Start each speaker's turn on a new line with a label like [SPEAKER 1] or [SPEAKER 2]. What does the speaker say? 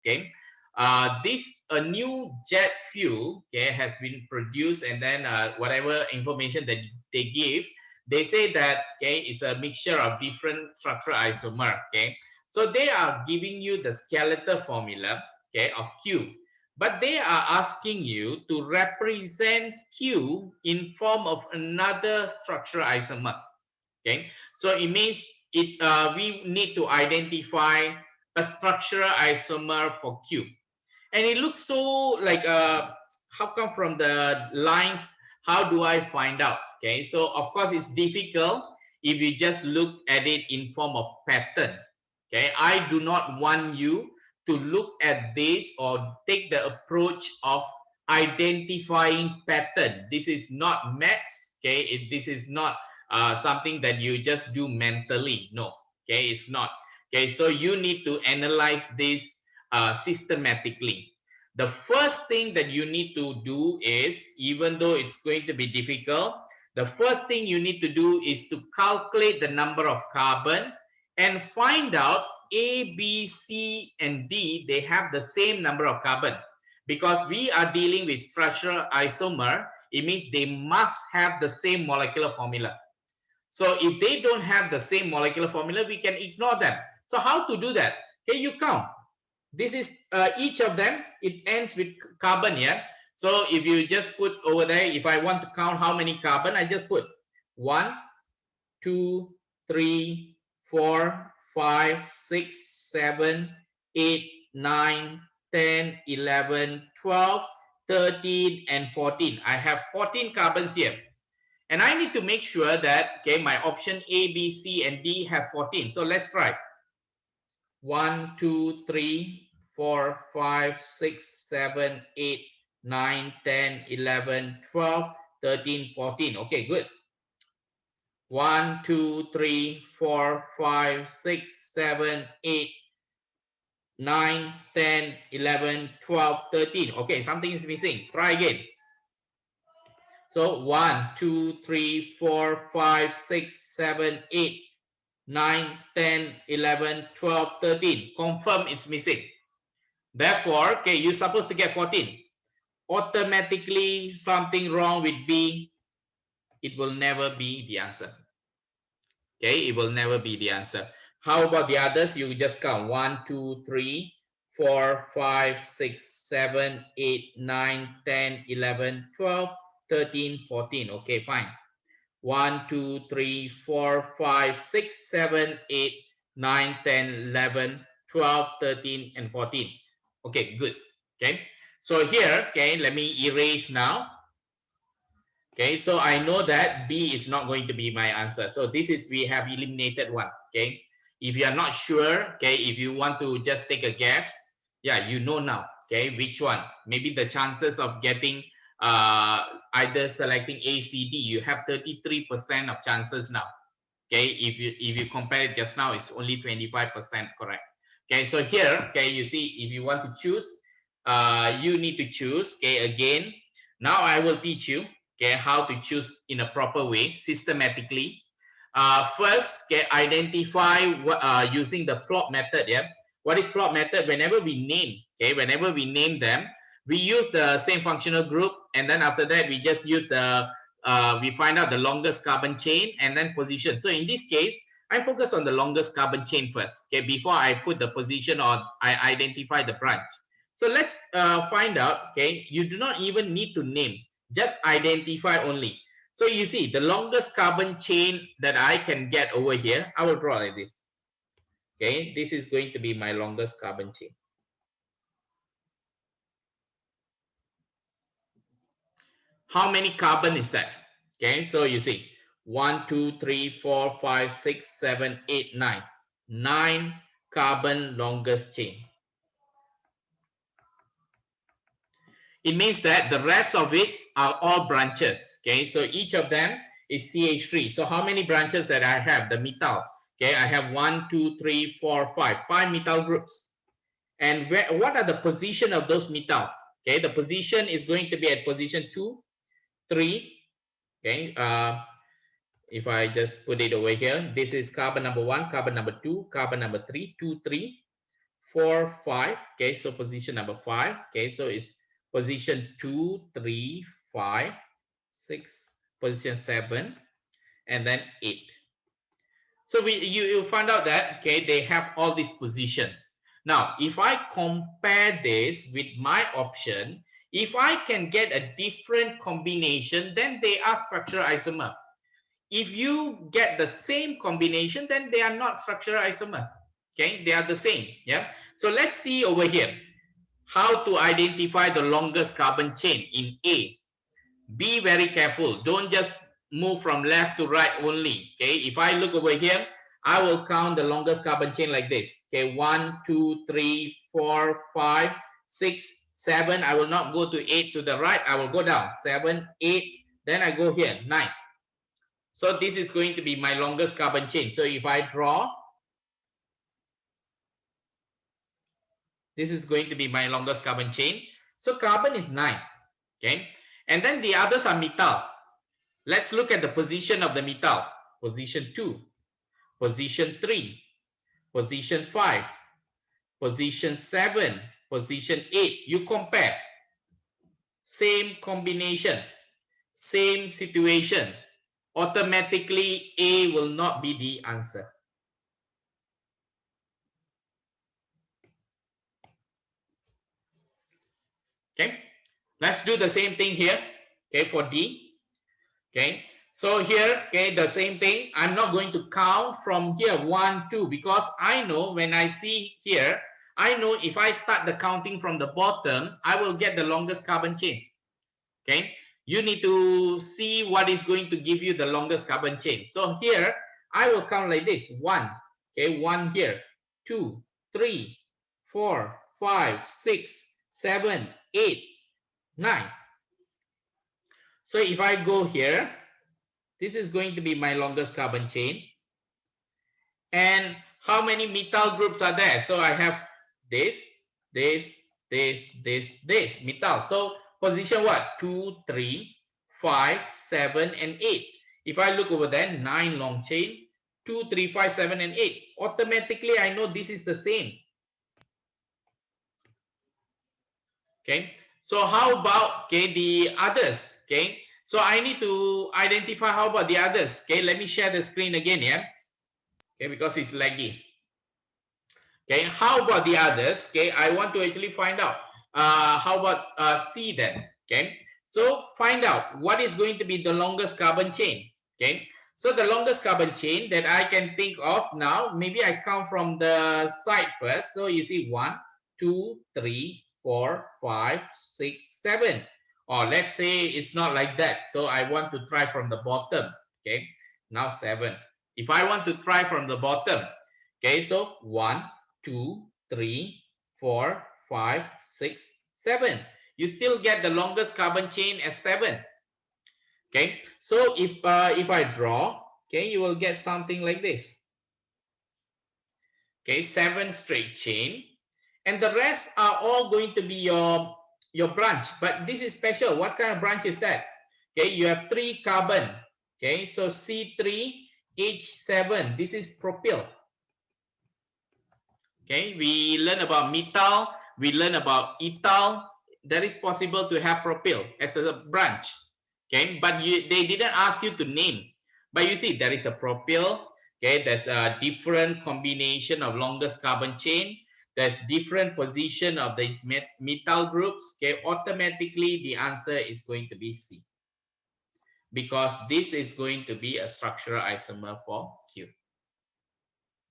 [SPEAKER 1] Okay, this a new jet fuel, okay, has been produced, and then whatever information that they give, they say that, okay, it's a mixture of different structural isomer. Okay, so they are giving you the skeletal formula, okay, of Q, but they are asking you to represent Q in form of another structural isomer. Okay, so it means we need to identify a structural isomer for Q, and it looks so like how come from the lines, how do I find out? Okay, so of course it's difficult if you just look at it in form of pattern. Okay, I do not want you to look at this or take the approach of identifying pattern. This is not maths. Okay, this is not something that you just do mentally. No, okay, it's not. Okay, so you need to analyze this systematically. The first thing that you need to do is, even though it's going to be difficult, the first thing you need to do is to calculate the number of carbon and find out A, B, C, and D, they have the same number of carbon. Because we are dealing with structural isomer, it means they must have the same molecular formula. So if they don't have the same molecular formula, we can ignore them. So how to do that? Okay, you count. This is each of them, it ends with carbon. Yeah, so if you just put over there, if I want to count how many carbon, I just put 1 2 3 4 5 6 7 8 9 10 11 12 13 and 14. I have 14 carbons here, and I need to make sure that, okay, my option A, B, C, and D have 14. So let's try. 1 2 3 4 5 6 7 8 9 10 11 12 13 14. Okay, good. 1 2 3 4 5 6 7 8 9 10 11 12 13. Okay, something is missing. Try again. So 1 2 3 4 5 6 7 8 9 10 11 12 13. Confirm it's missing. Therefore, okay, you're supposed to get 14. Automatically, something wrong with B. It will never be the answer. Okay, it will never be the answer. How about the others? You just count 1 2 3 4 5 6 7 8 9 10 11 12 13 14. Okay, fine. 1 2 3 4 5 6 7 8 9 10 11 12 13 and 14. Okay, good. Okay, so here, okay, let me erase now. Okay, so I know that B is not going to be my answer. So this is, we have eliminated one. Okay, if you are not sure, okay, if you want to just take a guess, yeah, you know now. Okay, which one? Maybe the chances of getting either selecting A, C, D, you have 33% of chances now. Okay, if you compare it just now, it's only 25% correct. Okay, so here, okay, you see, if you want to choose, you need to choose. Okay, again, now I will teach you, okay, how to choose in a proper way, systematically. First, okay, identify what using the float method. Yeah, what is float method? Whenever we name, okay, whenever we name them, we use the same functional group, and then after that we just use the we find out the longest carbon chain and then position. So in this case, I focus on the longest carbon chain first, okay, before I put the position or I identify the branch. So let's find out, okay, you do not even need to name, just identify only. So you see the longest carbon chain that I can get over here, I will draw like this. Okay, this is going to be my longest carbon chain. How many carbon is that? Okay, so you see 1 2 3 4 5 6 7 8 9. 9 carbon longest chain. It means that the rest of it are all branches. Okay, so each of them is CH3. So how many branches that I have? The methyl. Okay, I have 1 2 3 4 5. 5 methyl groups. And what are the position of those methyl? Okay, the position is going to be at position 2, 3. Okay, if I just put it over here, this is carbon number 1, carbon number 2, carbon number 3, 2, 3, 4, 5. Okay, so position number 5. Okay, so it's position 2, 3, 5, 6, position 7, and then 8. So you find out that, okay, they have all these positions. Now, if I compare this with my option, if I can get a different combination, then they are structural isomer. If you get the same combination, then they are not structural isomer. Okay, they are the same. Yeah. So let's see over here how to identify the longest carbon chain in A. Be very careful. Don't just move from left to right only. Okay, if I look over here, I will count the longest carbon chain like this. Okay, 1, 2, 3, 4, 5, 6, 7. I will not go to 8 to the right. I will go down 7, 8. Then I go here 9. So this is going to be my longest carbon chain. So if I draw, this is going to be my longest carbon chain. So carbon is 9. Okay, and then the others are methyl. Let's look at the position of the methyl. Position 2, position 3, position 5, position 7, position 8. You compare. Same combination, same situation. Automatically, A will not be the answer. Okay, let's do the same thing here. Okay, for D. Okay, so here, okay, the same thing. I'm not going to count from here 1, 2, because I know when I see here, I know if I start the counting from the bottom, I will get the longest carbon chain. Okay, you need to see what is going to give you the longest carbon chain. So here, I will count like this. 1, okay, 1 here, 2, 3, 4, 5, 6, 7, 8, 9. So if I go here, this is going to be my longest carbon chain. And how many methyl groups are there? So I have this, this, methyl. So position what? 2, 3, 5, 7, and 8. If I look over there, 9 long chain, 2, 3, 5, 7, and 8. Automatically, I know this is the same. Okay. So how about, okay, the others? Okay. So I need to identify how about the others. Okay. Let me share the screen again. Yeah. Okay, because it's laggy. Okay, how about the others? Okay, I want to actually find out. How about C then? Okay, so find out what is going to be the longest carbon chain. Okay, so the longest carbon chain that I can think of now, maybe I count from the side first. So you see 1, 2, 3, 4, 5, 6, 7. Or let's say it's not like that. So I want to try from the bottom. Okay, now 7. If I want to try from the bottom, okay, so 1, 2, 3, 4, 5, 6, 7. You still get the longest carbon chain as 7. Okay, so if I draw, okay, you will get something like this. Okay, 7 straight chain, and the rest are all going to be your branch. But this is special. What kind of branch is that? Okay, you have 3 carbon. Okay, so C3H7. This is propyl. Okay, we learn about methyl, we learn about ethyl. That is possible to have propyl as a branch. Okay, but they didn't ask you to name. But you see, there is a propyl. Okay, there's a different combination of longest carbon chain. There's different position of these methyl groups. Okay, automatically the answer is going to be C, because this is going to be a structural isomer for Q.